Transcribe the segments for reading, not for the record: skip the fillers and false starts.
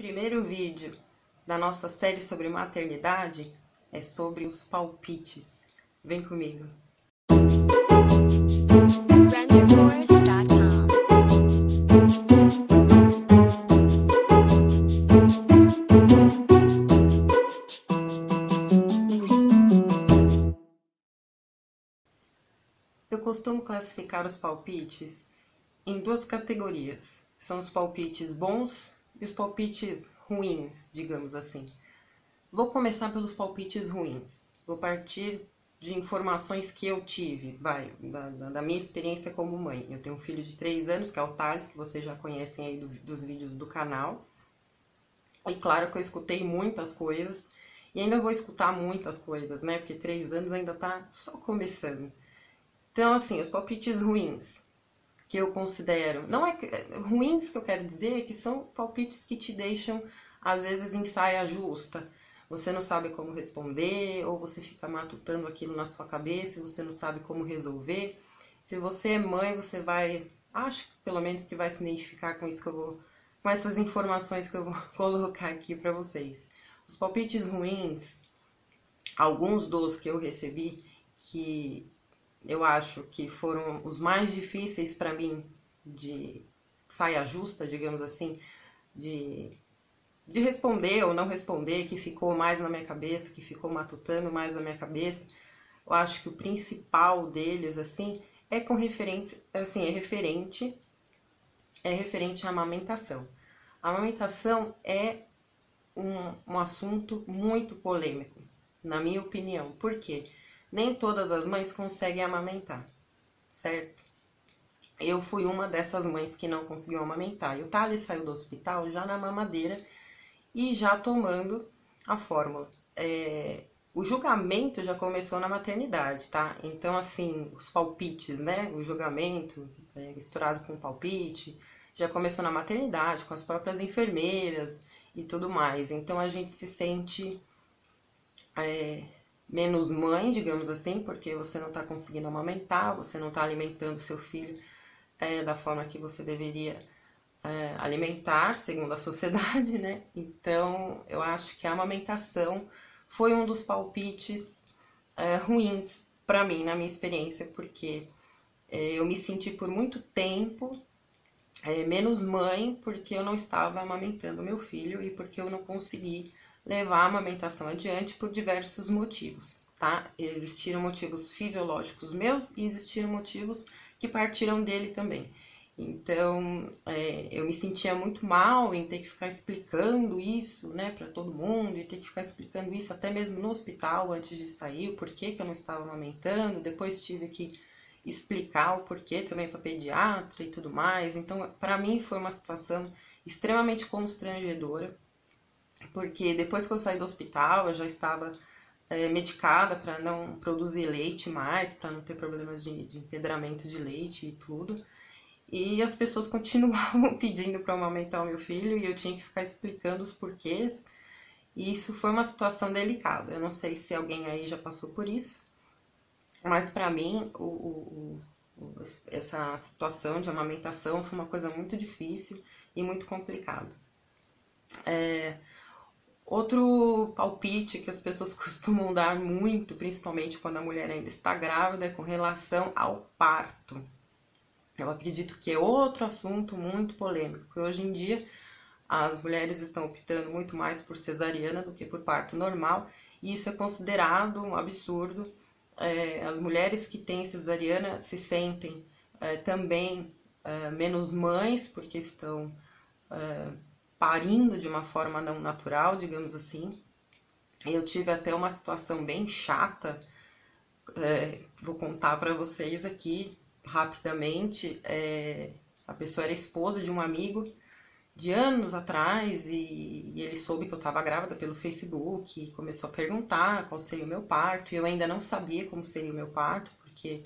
primeiro vídeo da nossa série sobre maternidade é sobre os palpites. Vem comigo. RenderForest.com. Eu costumo classificar os palpites em duas categorias. São os palpites bons e os palpites ruins, digamos assim. Vou começar pelos palpites ruins. Vou partir de informações que eu tive, da minha experiência como mãe. Eu tenho um filho de 3 anos, que é o Thales, que vocês já conhecem aí dos vídeos do canal. E claro que eu escutei muitas coisas, e ainda vou escutar muitas coisas, né? Porque 3 anos ainda tá só começando. Então, assim, os palpites ruins que eu considero, não é ruins que eu quero dizer, que são palpites que te deixam, às vezes, em saia justa. Você não sabe como responder, ou você fica matutando aquilo na sua cabeça, você não sabe como resolver. Se você é mãe, você vai, acho pelo menos que vai se identificar com isso que eu vou, com essas informações que eu vou colocar aqui para vocês. Os palpites ruins, alguns dos que eu recebi, que eu acho que foram os mais difíceis para mim de saia justa, digamos assim, de responder ou não responder, que ficou mais na minha cabeça, que ficou matutando mais na minha cabeça. Eu acho que o principal deles, assim, é com referente, assim, é referente à amamentação. A amamentação é um assunto muito polêmico, na minha opinião. Por quê? Nem todas as mães conseguem amamentar, certo? Eu fui uma dessas mães que não conseguiu amamentar. E o Thales saiu do hospital já na mamadeira e já tomando a fórmula. O julgamento já começou na maternidade, tá? Então, assim, os palpites, né? O julgamento misturado com palpite já começou na maternidade, com as próprias enfermeiras e tudo mais. Então, a gente se sente menos mãe, digamos assim, porque você não está conseguindo amamentar, você não está alimentando seu filho da forma que você deveria alimentar, segundo a sociedade, né? Então, eu acho que a amamentação foi um dos palpites ruins para mim, na minha experiência, porque eu me senti por muito tempo menos mãe, porque eu não estava amamentando meu filho e porque eu não consegui levar a amamentação adiante por diversos motivos, tá? Existiram motivos fisiológicos meus e existiram motivos que partiram dele também. Então, eu me sentia muito mal em ter que ficar explicando isso, né, para todo mundo, e ter que ficar explicando isso até mesmo no hospital antes de sair, o porquê que eu não estava amamentando. Depois tive que explicar o porquê também para pediatra e tudo mais. Então, para mim foi uma situação extremamente constrangedora, porque depois que eu saí do hospital, eu já estava medicada para não produzir leite mais, para não ter problemas de empedramento de leite e tudo. E as pessoas continuavam pedindo para eu amamentar o meu filho e eu tinha que ficar explicando os porquês. E isso foi uma situação delicada. Eu não sei se alguém aí já passou por isso, mas para mim essa situação de amamentação foi uma coisa muito difícil e muito complicada. Outro palpite que as pessoas costumam dar muito, principalmente quando a mulher ainda está grávida, é com relação ao parto. Eu acredito que é outro assunto muito polêmico, porque hoje em dia as mulheres estão optando muito mais por cesariana do que por parto normal, e isso é considerado um absurdo. As mulheres que têm cesariana se sentem também menos mães, porque estão parindo de uma forma não natural, digamos assim. Eu tive até uma situação bem chata, vou contar para vocês aqui rapidamente. A pessoa era esposa de um amigo de anos atrás e ele soube que eu estava grávida pelo Facebook e começou a perguntar qual seria o meu parto, e eu ainda não sabia como seria o meu parto, porque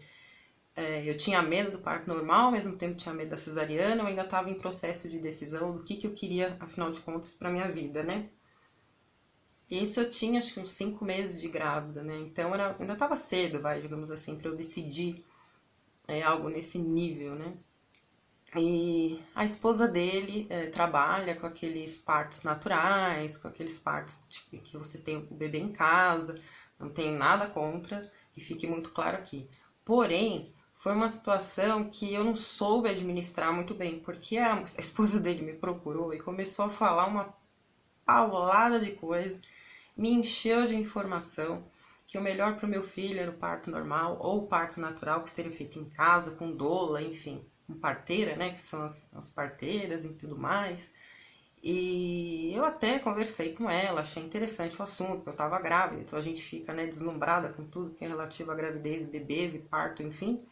eu tinha medo do parto normal, ao mesmo tempo tinha medo da cesariana. Eu ainda estava em processo de decisão do que eu queria, afinal de contas, para minha vida, né? E isso eu tinha, acho que uns 5 meses de grávida, né? Então ainda estava cedo, digamos assim, para eu decidir algo nesse nível, né? E a esposa dele trabalha com aqueles partos naturais, com aqueles partos que você tem o bebê em casa, não tenho nada contra, que fique muito claro aqui. Porém, foi uma situação que eu não soube administrar muito bem, porque a esposa dele me procurou e começou a falar uma paulada de coisa, me encheu de informação, que o melhor para o meu filho era o parto normal ou o parto natural, que seria feito em casa, com doula, enfim, com parteira, né, que são as parteiras e tudo mais. E eu até conversei com ela, achei interessante o assunto, porque eu estava grávida, então a gente fica, né, deslumbrada com tudo que é relativo à gravidez, bebês e parto, enfim.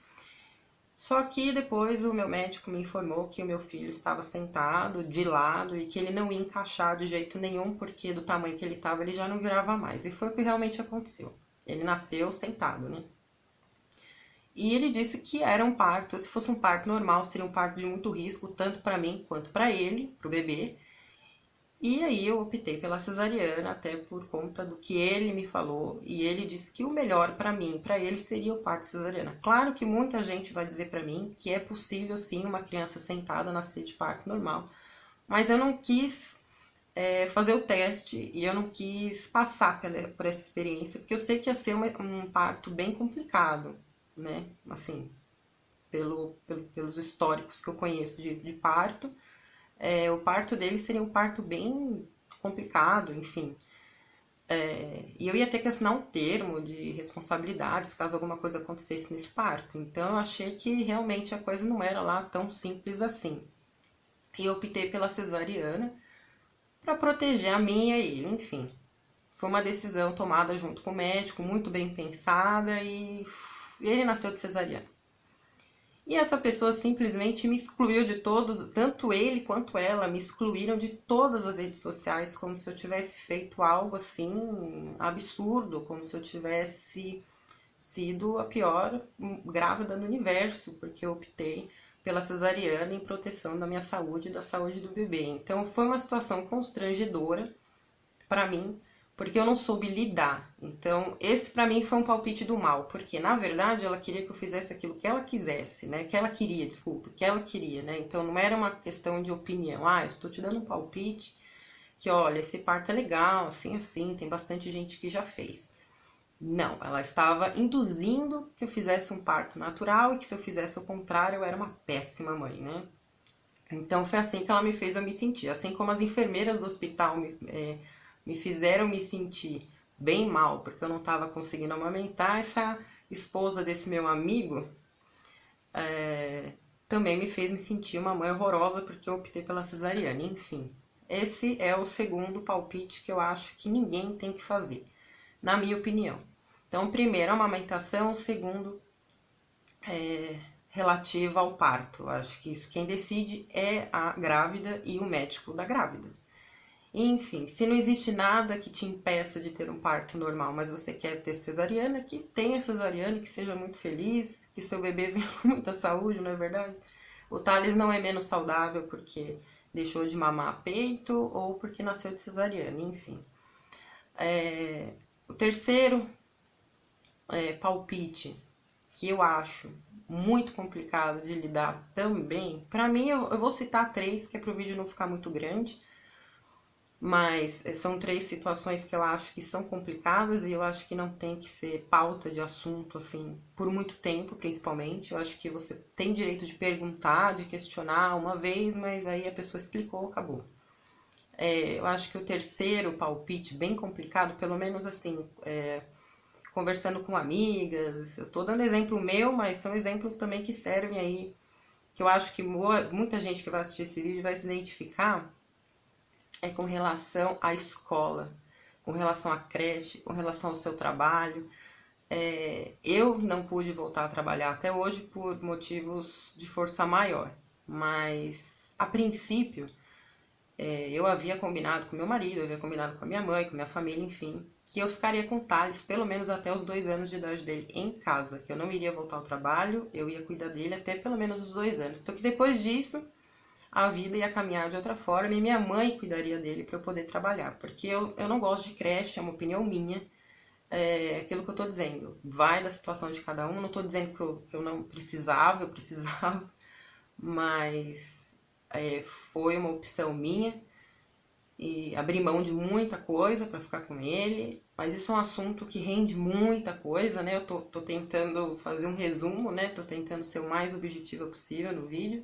Só que depois o meu médico me informou que o meu filho estava sentado de lado e que ele não ia encaixar de jeito nenhum, porque do tamanho que ele estava ele já não virava mais. E foi o que realmente aconteceu. Ele nasceu sentado, né? E ele disse que era um parto, se fosse um parto normal, seria um parto de muito risco, tanto para mim quanto para ele, para o bebê. E aí eu optei pela cesariana, até por conta do que ele me falou, e ele disse que o melhor para mim e para ele seria o parto cesariana. Claro que muita gente vai dizer para mim que é possível sim uma criança sentada nascer de parto normal, mas eu não quis fazer o teste e eu não quis passar por essa experiência, porque eu sei que ia ser um parto bem complicado, né? Assim, pelos históricos que eu conheço de parto. O parto dele seria um parto bem complicado, enfim. E eu ia ter que assinar um termo de responsabilidades caso alguma coisa acontecesse nesse parto. Então eu achei que realmente a coisa não era lá tão simples assim. E eu optei pela cesariana para proteger a mim e a ele, enfim. Foi uma decisão tomada junto com o médico, muito bem pensada, e ele nasceu de cesariana. E essa pessoa simplesmente me excluiu de todos, tanto ele quanto ela me excluíram de todas as redes sociais, como se eu tivesse feito algo assim absurdo, como se eu tivesse sido a pior grávida do universo, porque eu optei pela cesariana em proteção da minha saúde e da saúde do bebê. Então foi uma situação constrangedora para mim, porque eu não soube lidar. Então, esse para mim foi um palpite do mal, porque na verdade ela queria que eu fizesse aquilo que ela quisesse, né? Que ela queria, desculpa, que ela queria, né? Então não era uma questão de opinião. Ah, eu estou te dando um palpite que, olha, esse parto é legal, assim, tem bastante gente que já fez. Não, ela estava induzindo que eu fizesse um parto natural e que se eu fizesse o contrário eu era uma péssima mãe, né? Então foi assim que ela me fez eu me sentir. Assim como as enfermeiras do hospital me fizeram me sentir bem mal, porque eu não estava conseguindo amamentar, essa esposa desse meu amigo também me fez me sentir uma mãe horrorosa, porque eu optei pela cesariana. Enfim, esse é o segundo palpite que eu acho que ninguém tem que fazer, na minha opinião. Então, primeiro, a amamentação, segundo, relativa ao parto. Eu acho que isso quem decide é a grávida e o médico da grávida. Enfim, se não existe nada que te impeça de ter um parto normal, mas você quer ter cesariana, que tenha cesariana, que seja muito feliz, que seu bebê venha com muita saúde, não é verdade? O Thales não é menos saudável porque deixou de mamar peito ou porque nasceu de cesariana, enfim. O terceiro palpite, que eu acho muito complicado de lidar também, para mim eu vou citar 3, que é para o vídeo não ficar muito grande, mas são 3 situações que eu acho que são complicadas e eu acho que não tem que ser pauta de assunto assim por muito tempo, principalmente. Eu acho que você tem direito de perguntar, de questionar uma vez, mas aí a pessoa explicou, acabou. Eu acho que o terceiro palpite, bem complicado, pelo menos assim, conversando com amigas, eu tô dando exemplo meu, mas são exemplos também que servem aí, que eu acho que muita gente que vai assistir esse vídeo vai se identificar, com relação à escola, com relação à creche, com relação ao seu trabalho. Eu não pude voltar a trabalhar até hoje por motivos de força maior, mas a princípio eu havia combinado com meu marido, eu havia combinado com a minha mãe, com a minha família, enfim, que eu ficaria com o Thales pelo menos até os 2 anos de idade dele em casa, que eu não iria voltar ao trabalho, eu ia cuidar dele até pelo menos os 2 anos. Então que depois disso a vida ia caminhar de outra forma e minha mãe cuidaria dele para eu poder trabalhar, porque eu não gosto de creche, é uma opinião minha, aquilo que eu tô dizendo, vai da situação de cada um, não tô dizendo que eu não precisava, eu precisava, mas foi uma opção minha e abri mão de muita coisa para ficar com ele, mas isso é um assunto que rende muita coisa, né? Eu tô tentando fazer um resumo, né? Tô tentando ser o mais objetiva possível no vídeo.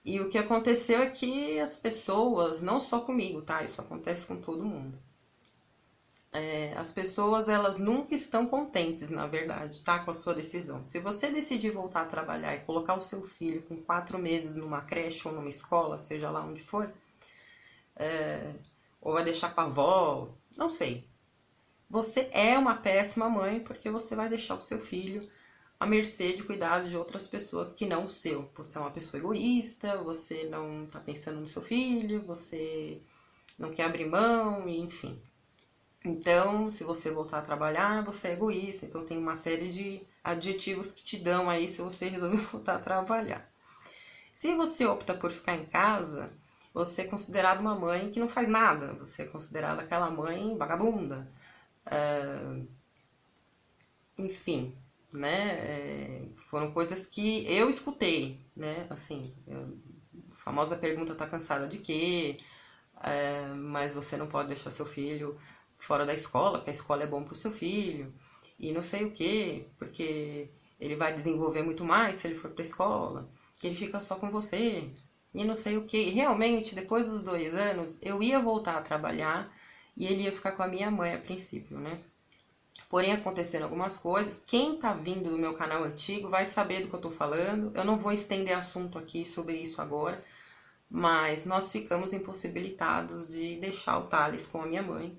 E o que aconteceu é que as pessoas, não só comigo, tá? Isso acontece com todo mundo. As pessoas, elas nunca estão contentes, na verdade, tá? Com a sua decisão. Se você decidir voltar a trabalhar e colocar o seu filho com 4 meses numa creche ou numa escola, seja lá onde for, ou vai deixar com a avó, não sei. Você é uma péssima mãe porque você vai deixar o seu filho à mercê de cuidados de outras pessoas que não o seu. Você é uma pessoa egoísta, você não tá pensando no seu filho, você não quer abrir mão, enfim. Então, se você voltar a trabalhar, você é egoísta. Então, tem uma série de adjetivos que te dão aí se você resolver voltar a trabalhar. Se você opta por ficar em casa, você é considerada uma mãe que não faz nada. Você é considerada aquela mãe vagabunda. Enfim, né? Foram coisas que eu escutei, né? Assim, a famosa pergunta: tá cansada de quê? Mas você não pode deixar seu filho fora da escola, porque a escola é bom para o seu filho, e não sei o que, porque ele vai desenvolver muito mais se ele for para a escola, que ele fica só com você, e não sei o que. E realmente, depois dos 2 anos, eu ia voltar a trabalhar e ele ia ficar com a minha mãe a princípio, né? Porém, acontecendo algumas coisas, quem tá vindo do meu canal antigo vai saber do que eu tô falando. Eu não vou estender assunto aqui sobre isso agora, mas nós ficamos impossibilitados de deixar o Thales com a minha mãe,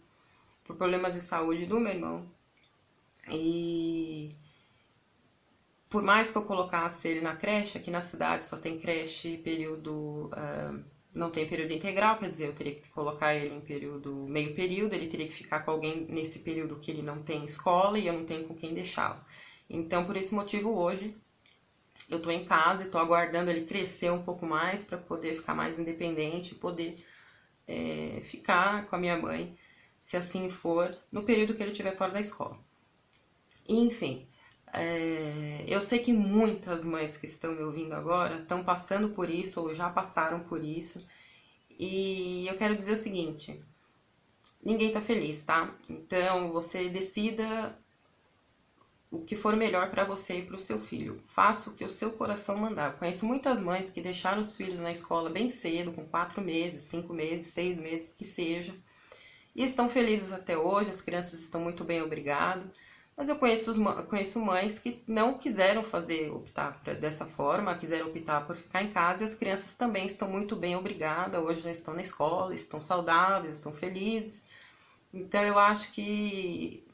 por problemas de saúde do meu irmão. E por mais que eu colocasse ele na creche, aqui na cidade só tem creche período... não tem período integral, quer dizer, eu teria que colocar ele em período meio período, ele teria que ficar com alguém nesse período que ele não tem escola e eu não tenho com quem deixá-lo. Então, por esse motivo, hoje, eu tô em casa e tô aguardando ele crescer um pouco mais para poder ficar mais independente e poder ficar com a minha mãe, se assim for, no período que ele estiver fora da escola. Enfim, eu sei que muitas mães que estão me ouvindo agora estão passando por isso ou já passaram por isso. E eu quero dizer o seguinte: ninguém tá feliz, tá? Então você decida o que for melhor para você e para o seu filho. Faça o que o seu coração mandar. Eu conheço muitas mães que deixaram os filhos na escola bem cedo, com 4 meses, 5 meses, 6 meses, que seja. E estão felizes até hoje, as crianças estão muito bem, obrigado. Mas eu conheço mães que não quiseram optar dessa forma, quiseram optar por ficar em casa, e as crianças também estão muito bem, obrigada. Hoje já estão na escola, estão saudáveis, estão felizes. Então eu acho que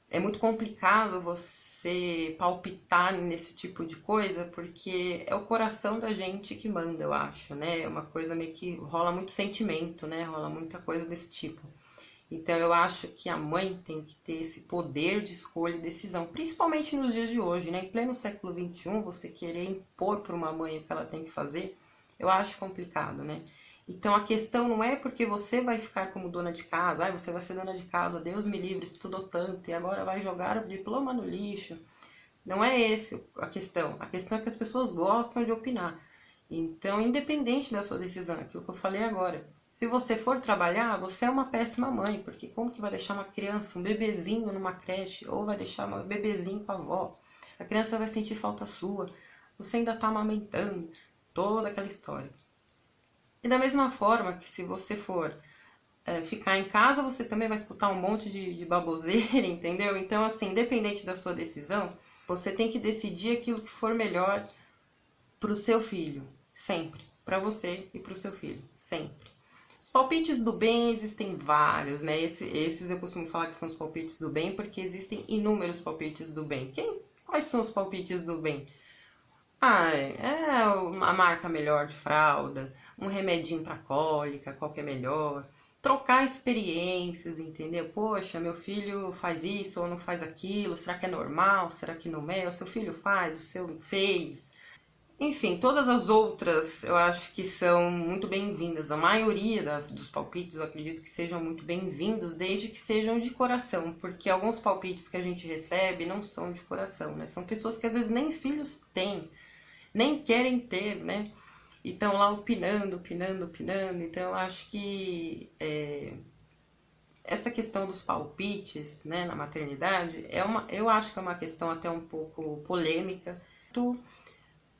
é muito complicado você palpitar nesse tipo de coisa, porque é o coração da gente que manda, eu acho, né? É uma coisa meio que rola muito sentimento, né? Rola muita coisa desse tipo. Então eu acho que a mãe tem que ter esse poder de escolha e decisão, principalmente nos dias de hoje, né? Em pleno século XXI, você querer impor para uma mãe o que ela tem que fazer, eu acho complicado, né? Então a questão não é porque você vai ficar como dona de casa, você vai ser dona de casa, Deus me livre, estudou tanto e agora vai jogar o diploma no lixo. Não é essa a questão. A questão é que as pessoas gostam de opinar. Então, independente da sua decisão, aquilo que eu falei agora, se você for trabalhar, você é uma péssima mãe, porque como que vai deixar uma criança, um bebezinho numa creche, ou vai deixar um bebezinho com a avó? A criança vai sentir falta sua, você ainda está amamentando, toda aquela história. E da mesma forma que se você for ficar em casa, você também vai escutar um monte de baboseira, entendeu? Então, assim, independente da sua decisão, você tem que decidir aquilo que for melhor para o seu filho, sempre. Para você e para o seu filho, sempre. Os palpites do bem existem vários, né? Esses eu costumo falar que são os palpites do bem, porque existem inúmeros palpites do bem. Quais são os palpites do bem? A marca melhor de fralda, um remedinho para cólica, qual que é melhor. Trocar experiências, entendeu? Poxa, meu filho faz isso ou não faz aquilo, será que é normal? Será que não é? O seu filho faz, o seu fez. Enfim, todas as outras eu acho que são muito bem-vindas. A maioria dos palpites eu acredito que sejam muito bem-vindos, desde que sejam de coração, porque alguns palpites que a gente recebe não são de coração, né? São pessoas que às vezes nem filhos têm, nem querem ter, né? E estão lá opinando. Então eu acho que essa questão dos palpites, né, na maternidade, eu acho que é uma questão até um pouco polêmica.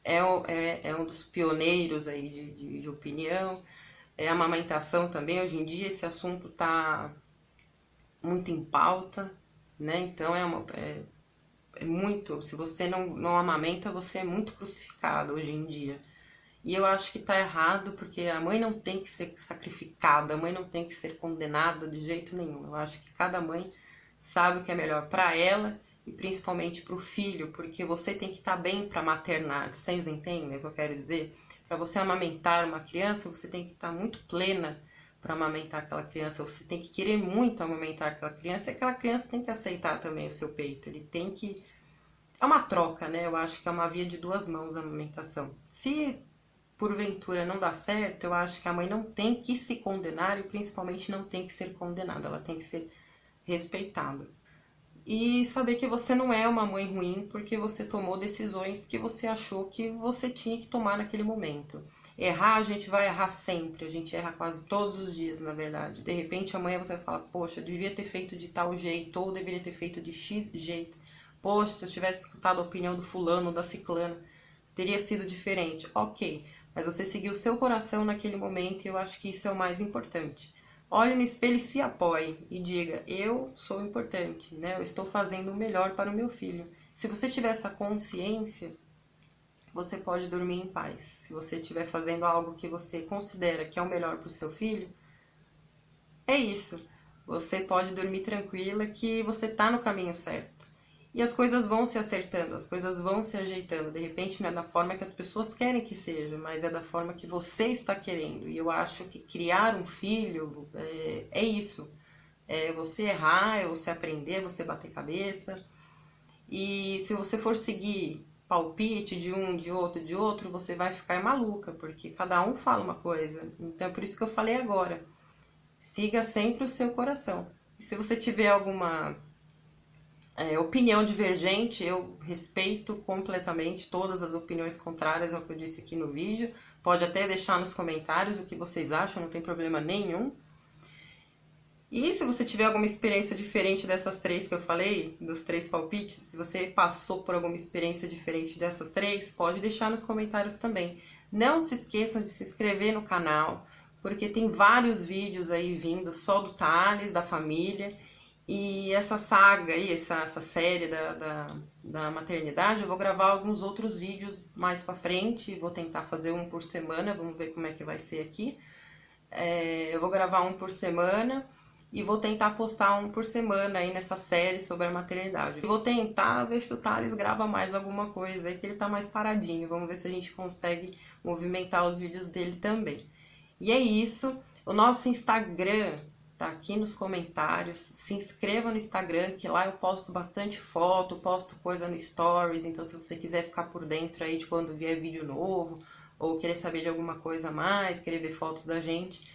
É um dos pioneiros aí de opinião. A amamentação também, hoje em dia esse assunto está muito em pauta, né? Então é muito, se você não amamenta, você é muito crucificado hoje em dia. E eu acho que tá errado, porque a mãe não tem que ser sacrificada, a mãe não tem que ser condenada de jeito nenhum. Eu acho que cada mãe sabe o que é melhor para ela e principalmente para o filho, porque você tem que estar bem para maternar. Vocês entendem o que eu quero dizer? Para você amamentar uma criança, você tem que estar muito plena para amamentar aquela criança. Você tem que querer muito amamentar aquela criança e aquela criança tem que aceitar também o seu peito. Ele tem que... É uma troca, né? Eu acho que é uma via de duas mãos a amamentação. Se porventura não dá certo, eu acho que a mãe não tem que se condenar e principalmente não tem que ser condenada, ela tem que ser respeitada. E saber que você não é uma mãe ruim porque você tomou decisões que você achou que você tinha que tomar naquele momento. Errar, a gente vai errar sempre, a gente erra quase todos os dias, na verdade. De repente amanhã você vai falar, poxa, eu devia ter feito de tal jeito, ou deveria ter feito de X jeito. Poxa, se eu tivesse escutado a opinião do fulano ou da ciclana, teria sido diferente. Ok, mas você seguiu o seu coração naquele momento e eu acho que isso é o mais importante. Olhe no espelho e se apoie e diga, eu sou importante, né? Eu estou fazendo o melhor para o meu filho. Se você tiver essa consciência, você pode dormir em paz. Se você estiver fazendo algo que você considera que é o melhor para o seu filho, é isso. Você pode dormir tranquila que você está no caminho certo. E as coisas vão se acertando, as coisas vão se ajeitando. De repente não é da forma que as pessoas querem que seja, mas é da forma que você está querendo. E eu acho que criar um filho é isso. É você errar, é você aprender, é você bater cabeça. E se você for seguir palpite de um, de outro, você vai ficar maluca, porque cada um fala uma coisa. Então é por isso que eu falei agora. Siga sempre o seu coração. E se você tiver alguma opinião divergente, eu respeito completamente todas as opiniões contrárias ao que eu disse aqui no vídeo. Pode até deixar nos comentários o que vocês acham, não tem problema nenhum. E se você tiver alguma experiência diferente dessas três que eu falei, dos três palpites, se você passou por alguma experiência diferente dessas três, pode deixar nos comentários também. Não se esqueçam de se inscrever no canal, porque tem vários vídeos aí vindo só do Thales, da família. E essa saga aí, essa série da maternidade, eu vou gravar alguns outros vídeos mais pra frente. Vou tentar fazer um por semana, vamos ver como é que vai ser aqui. Eu vou gravar um por semana e vou tentar postar um por semana aí nessa série sobre a maternidade. Vou tentar ver se o Thales grava mais alguma coisa aí, que ele tá mais paradinho. Vamos ver se a gente consegue movimentar os vídeos dele também. E é isso. O nosso Instagram tá aqui nos comentários. Se inscreva no Instagram, que lá eu posto bastante foto, posto coisa no Stories. Então, se você quiser ficar por dentro aí de quando vier vídeo novo, ou querer saber de alguma coisa a mais, querer ver fotos da gente,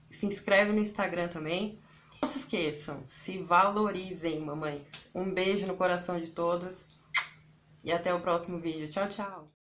se inscreve no Instagram também. Não se esqueçam, se valorizem, mamães. Um beijo no coração de todas e até o próximo vídeo. Tchau, tchau!